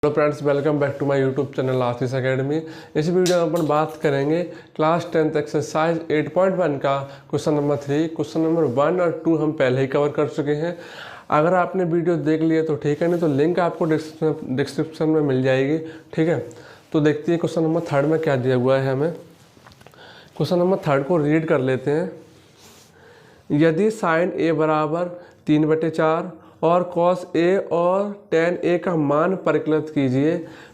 Hello friends, welcome back to my YouTube channel Ashish academy. इस video में अपन बात करेंगे क्लास 10th एक्सरसाइज 8.1 का क्वेश्चन नंबर 3। क्वेश्चन नंबर 1 और 2 हम पहले ही कवर कर चुके हैं। अगर आपने वीडियो देख लिया तो ठीक है, नहीं तो लिंक आपको डिस्क्रिप्शन में मिल जाएगी। ठीक है, तो देखते हैं क्वेश्चन नंबर 3 में क्या दिया हुआ है हमें। क्वेश्चन नंबर 3 को रीड कर लेते हैं। यदि साइन ए बराबर 3/4 और कॉस ए और tan ए का मान परिकलित कीजिए।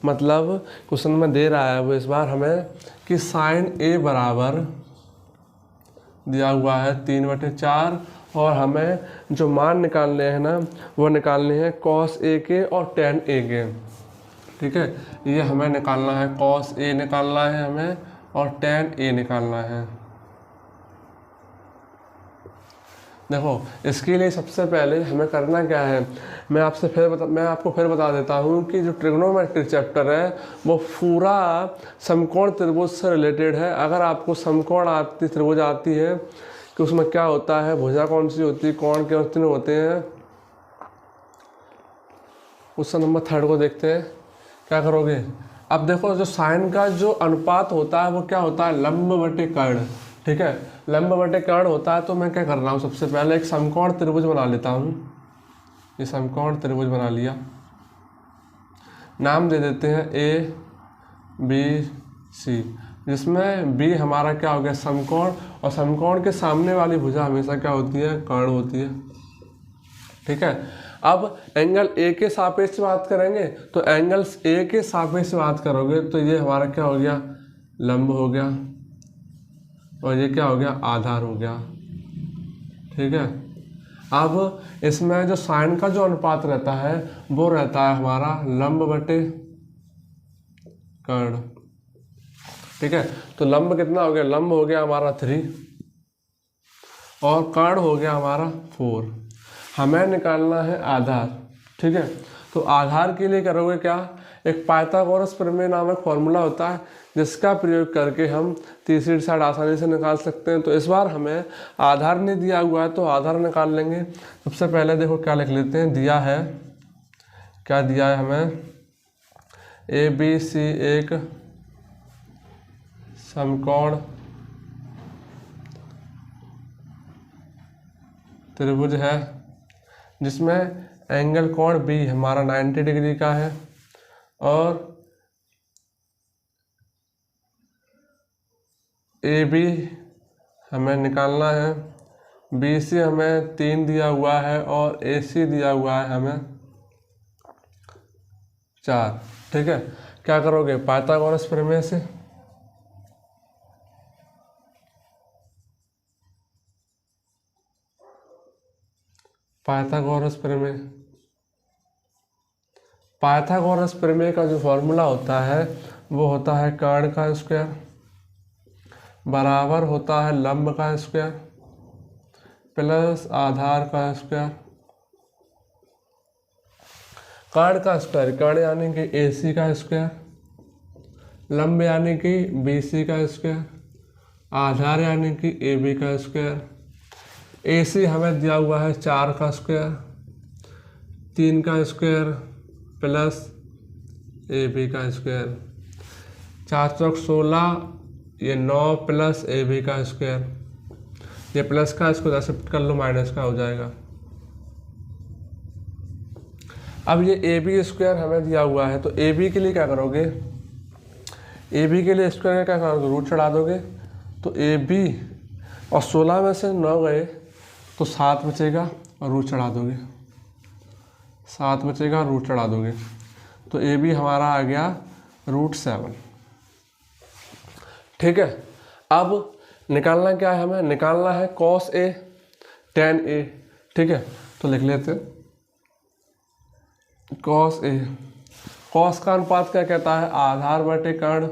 मतलब क्वेश्चन में दे रहा है वो इस बार हमें कि साइन ए बराबर दिया हुआ है 3/4 और हमें जो मान निकालने हैं ना वो निकालने हैं कॉस ए के और tan ए के। ठीक है, ये हमें निकालना है, कॉस ए निकालना है हमें और tan ए निकालना है। देखो, इसके लिए सबसे पहले हमें करना क्या है, मैं आपको फिर बता देता हूँ कि जो ट्रिग्नोमेट्री चैप्टर है वो पूरा समकोण त्रिभुज से रिलेटेड है। अगर आपको समकोण त्रिभुज आती है कि उसमें क्या होता है, भुजा कौन सी होती है, कोण कितने होते हैं। क्वेश्चन नंबर 3 को देखते हैं, क्या करोगे। अब देखो, जो साइन का जो अनुपात होता है वो क्या होता है, लंब बटे कर्ण। ठीक है, लंब बटे कर्ण होता है। तो मैं क्या कर रहा हूँ, सबसे पहले एक समकोण त्रिभुज बना लेता हूँ। ये समकोण त्रिभुज बना लिया, नाम दे देते हैं ए बी सी, जिसमें बी हमारा क्या हो गया, समकोण, और समकोण के सामने वाली भुजा हमेशा क्या होती है, कर्ण होती है। ठीक है, अब एंगल ए के सापेक्ष बात करेंगे तो एंगल्स ए के सापेक्ष बात करोगे तो ये हमारा क्या हो गया, लंब हो गया, और ये क्या हो गया, आधार हो गया। ठीक है, अब इसमें जो साइन का जो अनुपात रहता है वो रहता है हमारा लंब बटे कर्ण। ठीक है, तो लंब कितना हो गया, लंब हो गया हमारा 3 और कर्ण हो गया हमारा 4। हमें निकालना है आधार। ठीक है, तो आधार के लिए करोगे क्या, एक पाइथागोरस प्रमेय नामक फॉर्मूला होता है जिसका प्रयोग करके हम तीसरी साइड आसानी से निकाल सकते हैं। तो इस बार हमें आधार नहीं दिया हुआ है तो आधार निकाल लेंगे। सबसे पहले देखो क्या लिख लेते हैं, दिया है, क्या दिया है हमें, ए बी सी एक समकोण त्रिभुज है जिसमें एंगल कोण बी हमारा 90 डिग्री का है और ए बी हमें निकालना है, बी सी हमें 3 दिया हुआ है और ए सी दिया हुआ है हमें 4। ठीक है, क्या करोगे, पाइथागोरस प्रमेय से पाइथागोरस प्रमेय का जो फॉर्मूला होता है वो होता है कर्ण का स्क्वायर बराबर होता है लंब का स्क्वायर प्लस आधार का स्क्वायर। कर्ण का स्क्वायर, कर्ण यानी कि ए सी का स्क्वायर, लंब यानी कि बी सी का स्क्वायर, आधार यानी कि ए बी का स्क्वायर। ए सी हमें दिया हुआ है 4 का स्क्वायर, 3 का स्क्वायर प्लस ए बी का स्क्वायर, 4 चौक 16, ये 9 प्लस ए बी का स्क्वायर, ये प्लस का इसको शिफ्ट कर लो, माइनस का हो जाएगा। अब ये ए बी स्क्वायर हमें दिया हुआ है तो ए बी के लिए क्या करोगे, ए बी के लिए स्क्वायर क्या करोगे, रूट चढ़ा दोगे। तो ए बी और 16 में से 9 गए तो 7 बचेगा और रूट चढ़ा दोगे, 7 बचेगा और रूट चढ़ा दोगे। तो ए बी हमारा आ गया √7। ठीक है, अब निकालना क्या है, हमें निकालना है कॉस ए tan ए। ठीक है, तो लिख लेते हैं कॉस ए, कॉस का अनुपात क्या कहता है, आधार बटे कर्ण।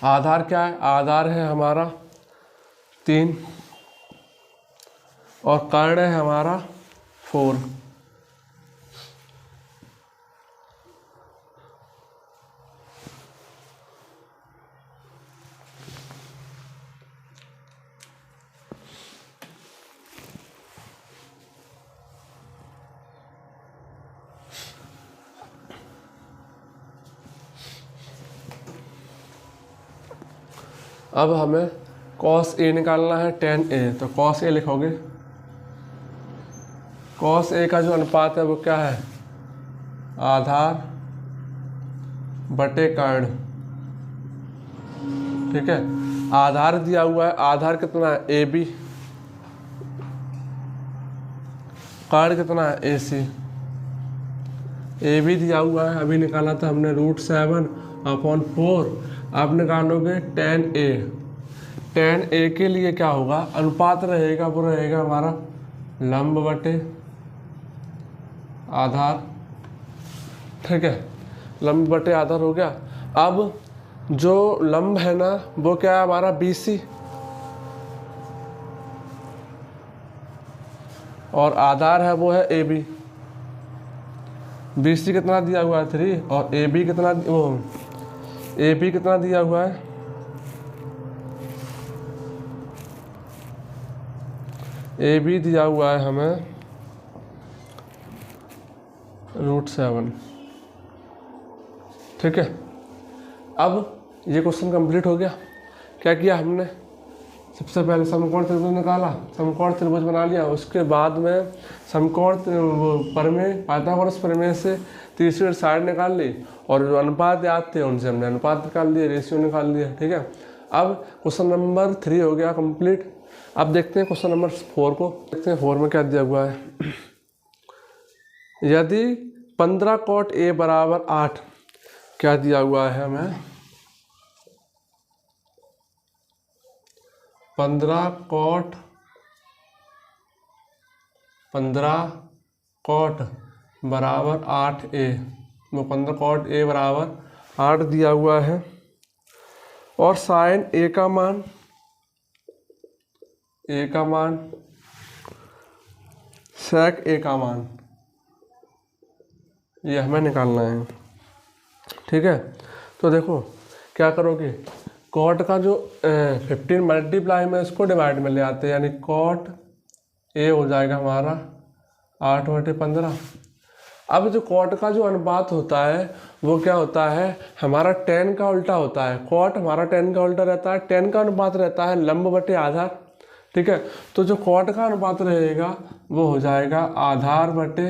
आधार क्या है, आधार है हमारा 3 और कर्ण है हमारा 4। अब हमें कॉस ए निकालना है tan a, तो कॉस ए लिखोगे। कॉस ए का जो अनुपात है वो क्या है, आधार बटे कर्ण। ठीक है, आधार दिया हुआ है, आधार कितना है ए बी, कर्ण कितना है ए सी। ए बी दिया हुआ है, अभी निकाला था हमने √7/4। आप निकालोगे tan a। tan a के लिए क्या होगा, अनुपात रहेगा, वो रहेगा हमारा लंब बटे आधार। ठीक है, लंब बटे आधार हो गया। अब जो लंब है ना वो क्या है हमारा BC, और आधार है वो है AB। BC कितना दिया हुआ है 3, और AB कितना, वो AB कितना दिया हुआ है, AB दिया हुआ है हमें √7। ठीक है, अब ये क्वेश्चन कंप्लीट हो गया। क्या किया हमने, सबसे पहले समकोण त्रिभुज निकाला, समकोण त्रिभुज बना लिया। उसके बाद में समकोण प्रमेय, पाइथागोरस प्रमेय से तीसरी साइड निकाल ली, और जो अनुपात याद थे उनसे हमने अनुपात निकाल दिए, रेशियो निकाल दिया। ठीक है, अब क्वेश्चन नंबर 3 हो गया कंप्लीट। अब देखते हैं क्वेश्चन नंबर 4 को। देखते हैं 4 में क्या दिया हुआ है। यदि 15 cot A बराबर 8, क्या दिया हुआ है हमें, 15 cot बराबर 8A, वो 15 cot A बराबर 8 दिया हुआ है, और साइन A का मान, सेक A का मान, ये हमें निकालना है। ठीक है, तो देखो क्या करोगे, कॉट का जो 15 मल्टीप्लाई में इसको डिवाइड में ले आते हैं, यानी कॉट A हो जाएगा हमारा 8/15। अब जो कॉट का जो अनुपात होता है वो क्या होता है, हमारा tan का उल्टा होता है। कॉट हमारा tan का उल्टा रहता है, tan का अनुपात रहता है लंब बटे आधार। ठीक है, तो जो कॉट का अनुपात रहेगा वो हो जाएगा आधार बटे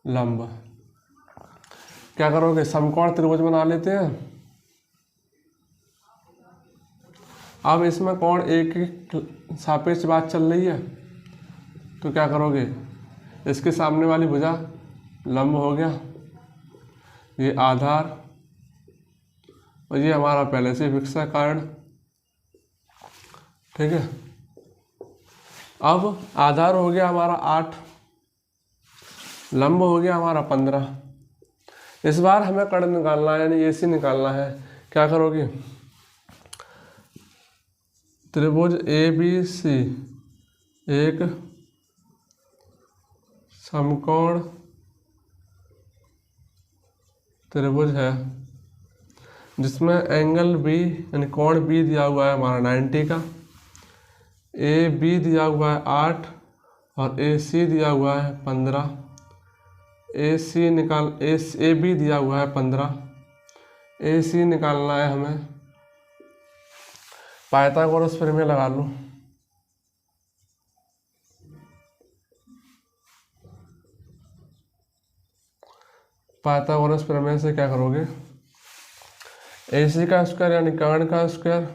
लंब। क्या करोगे, समकोण त्रिभुज बना लेते हैं। अब इसमें कोण A की सापेक्ष बात चल रही है, तो क्या करोगे, इसके सामने वाली भुजा लंब हो गया, ये आधार, और ये हमारा पहले से फिक्स है कर्ण। ठीक है, अब आधार हो गया हमारा 8, लंब हो गया हमारा 15। इस बार हमें कर्ण निकालना है, यानी AC निकालना है। क्या करोगे, त्रिभुज ABC एक समकोण त्रिभुज है जिसमें एंगल B यानी कोण B दिया हुआ है हमारा 90 का, AB दिया हुआ है 8, और AC दिया हुआ है 15। AB दिया हुआ है 15, AC निकालना है हमें। पाइथागोरस प्रमेय लगा लो। पाइथागोरस प्रमेय से क्या करोगे, AC का स्क्वायर यानी कर्ण का स्क्वायर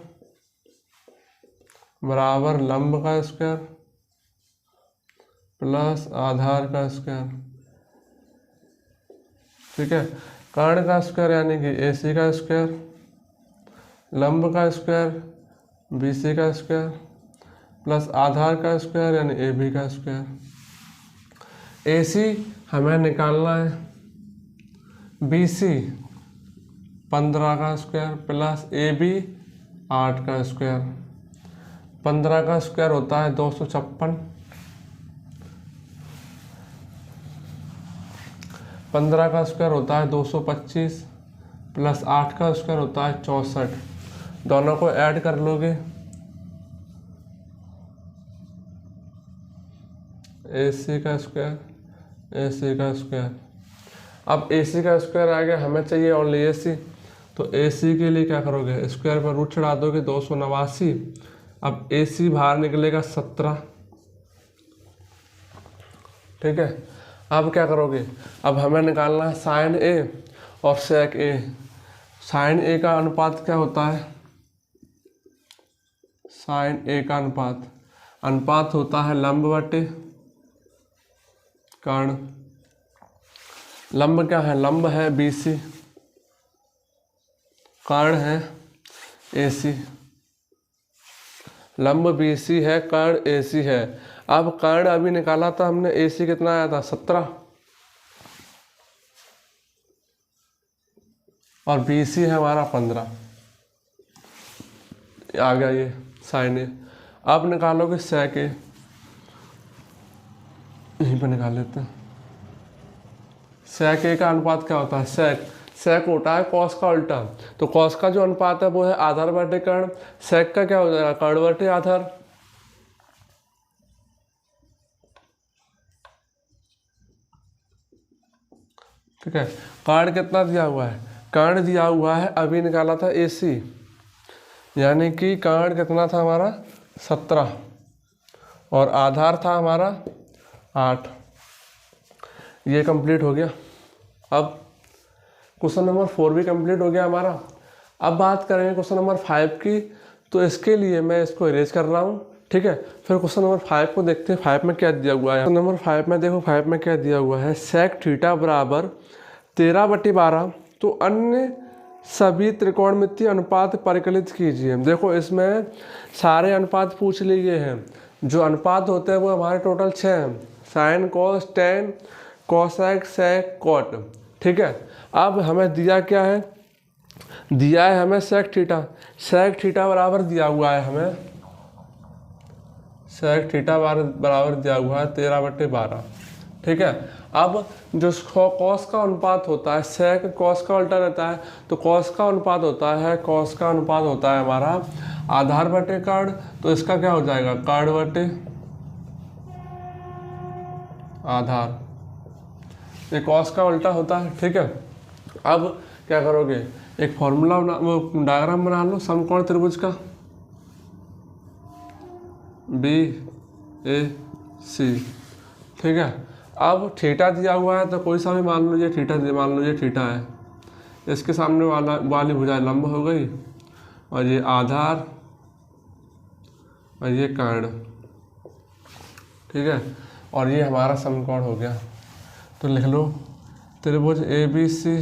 बराबर लंब का स्क्वायर प्लस आधार का स्क्वायर। ठीक है, कर्ण का स्क्वायर यानी कि AC का स्क्वायर, लंब का स्क्वायर BC का स्क्वायर, प्लस आधार का स्क्वायर यानी AB का स्क्वायर। AC हमें निकालना है BC 15 का स्क्वायर प्लस AB 8 का स्क्वायर। 15 का स्क्वायर होता है 256, 15 का स्क्वायर होता है 225, प्लस 8 का स्क्वायर होता है 64। दोनों को ऐड कर लोगे, AC का स्क्वायर, AC का स्क्वायर। अब AC का स्क्वायर आ गया, हमें चाहिए ओनली AC, तो ए सी के लिए क्या करोगे, स्क्वायर पर रूट चढ़ा दोगे 289। अब ए सी बाहर निकलेगा 17, ठीक है। अब क्या करोगे, अब हमें निकालना है साइन ए और सेक ए। साइन ए का अनुपात क्या होता है, साइन ए का अनुपात होता है लंब बटे कर्ण। लंब क्या है, लंब है बी सी, कर्ण है ए सी। लंब बी सी है, कर्ण ए सी है। अब कर्ण अभी निकाला था हमने, ए सी कितना आया था 17, और बी सी है हमारा 15, आ गया ये साइन ए। अब निकालोगे सेक ए, यहीं पर निकाल लेते हैं। सेक ए का अनुपात क्या होता है, सेक होता है कॉस का उल्टा। तो कॉस का जो अनुपात है वो है आधार बटे कर्ण, सेक का क्या हो जाएगा, कर्ण बटे आधार। ठीक है, कर्ण कितना दिया हुआ है, कर्ण दिया हुआ है अभी निकाला था ए सी, यानी कि कर्ण कितना था हमारा 17 और आधार था हमारा 8। ये कंप्लीट हो गया। अब क्वेश्चन नंबर 4 भी कंप्लीट हो गया हमारा। अब बात करेंगे क्वेश्चन नंबर 5 की, तो इसके लिए मैं इसको इरेज कर रहा हूँ, ठीक है। फिर क्वेश्चन नंबर 5 को देखते हैं, 5 में क्या दिया हुआ है। क्वेश्चन नंबर 5 में देखो, 5 में क्या दिया हुआ है, सेक थीटा बराबर 13/12, तो अन्य सभी त्रिकोणमितीय अनुपात परिकलित कीजिए। देखो इसमें सारे अनुपात पूछ लिए हैं, जो अनुपात होते हैं वो हमारे टोटल 6 हैं, sine cos tan cosec sec cot, ठीक है। अब हमें दिया क्या है, दिया है हमें सेक थीटा बराबर दिया हुआ है हमें, सेक थीटा बराबर दिया हुआ है 13/12, ठीक है। अब जो कॉस का अनुपात होता है, सेक कॉस का उल्टा रहता है, तो कॉस का अनुपात होता है हमारा आधार बटे कर्ण। तो इसका क्या हो जाएगा, कर्ण बटे आधार, ये कॉस का उल्टा होता है, ठीक है। अब क्या करोगे, एक फॉर्मूला डायग्राम बना लो समकोण त्रिभुज का, बी ए सी, ठीक है। अब थीटा दिया हुआ है तो कोई सा भी मान लो, ये थीटा मान लो, ये थीटा है, इसके सामने वाली भुजा लंब हो गई, और ये आधार और ये कर्ण, ठीक है। और ये हमारा समकोण हो गया। तो लिख लो त्रिभुज ए बी सी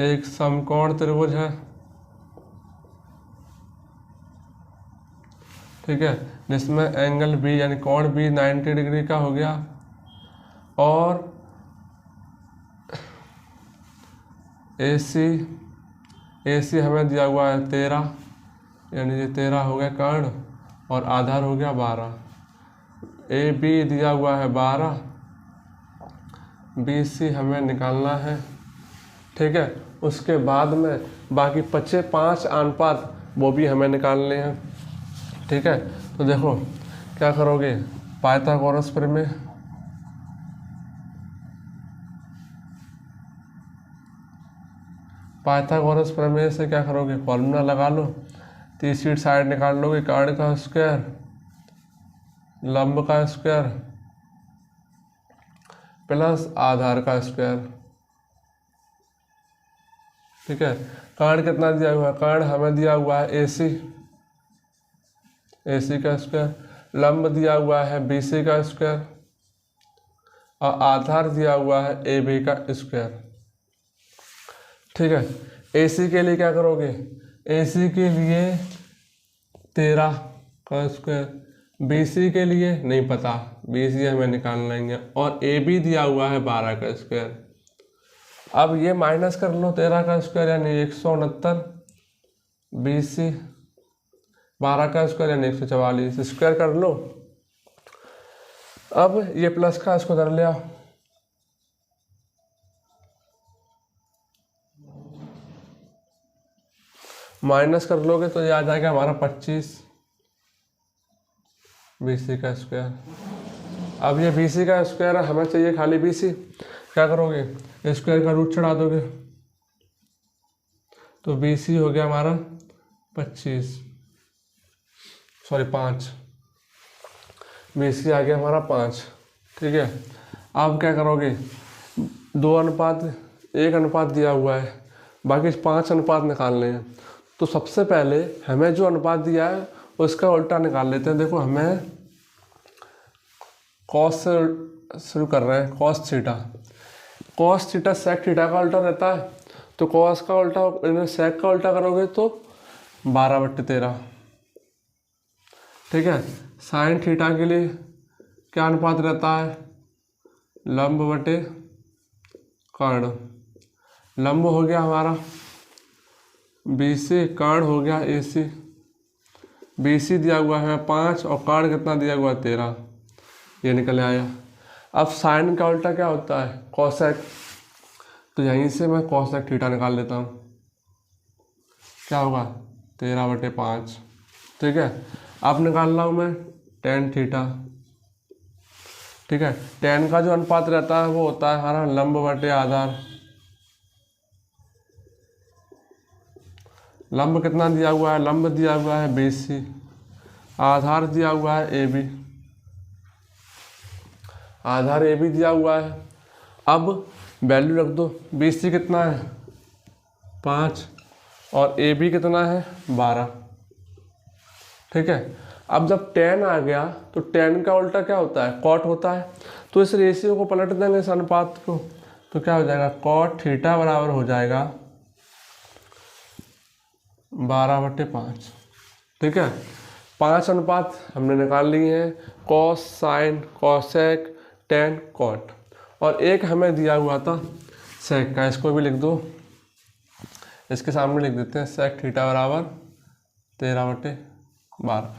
एक समकोण त्रिभुज है, ठीक है, जिसमें एंगल बी यानी कोण बी 90 डिग्री का हो गया, और ए सी हमें दिया हुआ है 13, यानी ये 13 हो गया कर्ण, और आधार हो गया 12। ए बी दिया हुआ है 12, बी सी हमें निकालना है, ठीक है। उसके बाद में बाकी बचे 5 अनुपात वो भी हमें निकालने हैं, ठीक है। तो देखो क्या करोगे, पाइथागोरस प्रमेय, पाइथागोरस प्रमेय से क्या करोगे, फॉर्मूला लगा लो, तीसरी साइड निकाल लोगे, कर्ण का स्क्वायर लंब का स्क्वायर प्लस आधार का स्क्वायर, ठीक है। कर्ण कितना दिया हुआ है, कर्ण हमें दिया हुआ है ए सी का स्क्वायर, लंब दिया हुआ है बी सी का स्क्वायर, और आधार दिया हुआ है ए बी का स्क्वायर, ठीक है। ए सी के लिए क्या करोगे, ए सी के लिए 13 का स्क्वायर, बी सी के लिए नहीं पता, बी सी हमें निकाल लेंगे, और ए बी दिया हुआ है 12 का स्क्वायर। अब ये माइनस कर लो, 13 का स्क्वायर यानी 169, बी सी 12 का स्क्वायर यानी 144, स्क्वायर कर लो। अब ये प्लस का इसको कर लिया, माइनस कर लोगे तो ये आ जाएगा हमारा 25 बी सी का स्क्वायर। अब ये बी सी का स्क्वायर हमें चाहिए खाली बी सी, क्या करोगे, स्क्वायर का रूट चढ़ा दोगे, तो BC हो गया हमारा 5, BC आ गया हमारा 5। ठीक है, आप क्या करोगे, 2:1 दिया हुआ है, बाकी 5 अनुपात निकालने हैं। तो सबसे पहले हमें जो अनुपात दिया है उसका उल्टा निकाल लेते हैं। देखो हमें कॉस से शुरू कर रहे हैं, कॉस थीटा सेक थीटा का उल्टा रहता है, तो कॉस का उल्टा सेक का उल्टा करोगे तो 12/13। ठीक है, साइन थीटा के लिए क्या अनुपात रहता है, लंब बटे कर्ण। लंब हो गया हमारा BC, कर्ण हो गया AC। BC दिया हुआ है 5 और कर्ण कितना दिया हुआ है 13, ये निकल आया। अब साइन का उल्टा क्या होता है, कोसेक, तो यहीं से मैं कोसेक थीटा निकाल लेता हूँ, क्या होगा 13/5। ठीक है, अब निकाल रहा हूँ मैं टेन थीटा। ठीक है, टेन का जो अनुपात रहता है वो होता है हमारा लंब बटे आधार। लंब कितना दिया हुआ है, लंब दिया हुआ है BC, आधार दिया हुआ है AB, आधार AB दिया हुआ है। अब वैल्यू रख दो, BC कितना है 5 और AB कितना है 12। ठीक है, अब जब tan आ गया तो tan का उल्टा क्या होता है, cot होता है। तो इस रेशियो को पलट देंगे, इस अनुपात को, तो क्या हो जाएगा, cot थीटा बराबर हो जाएगा 12/5। ठीक है, 5 अनुपात हमने निकाल लिए हैं, cos, sine, cosec, tan, cot, और एक हमें दिया हुआ था सेक का, इसको भी लिख दो, इसके सामने लिख देते हैं सेक थीटा बराबर 13/12।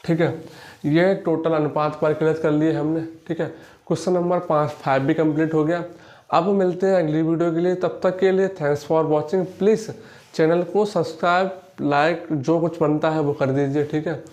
ठीक है, ये टोटल अनुपात पर क्लियर कर लिए हमने। ठीक है, क्वेश्चन नंबर 5 भी कंप्लीट हो गया। अब मिलते हैं अगली वीडियो के लिए, तब तक के लिए thanks for watching. Please channel को सब्सक्राइब, लाइक, जो कुछ बनता है वो कर दीजिए। ठीक है।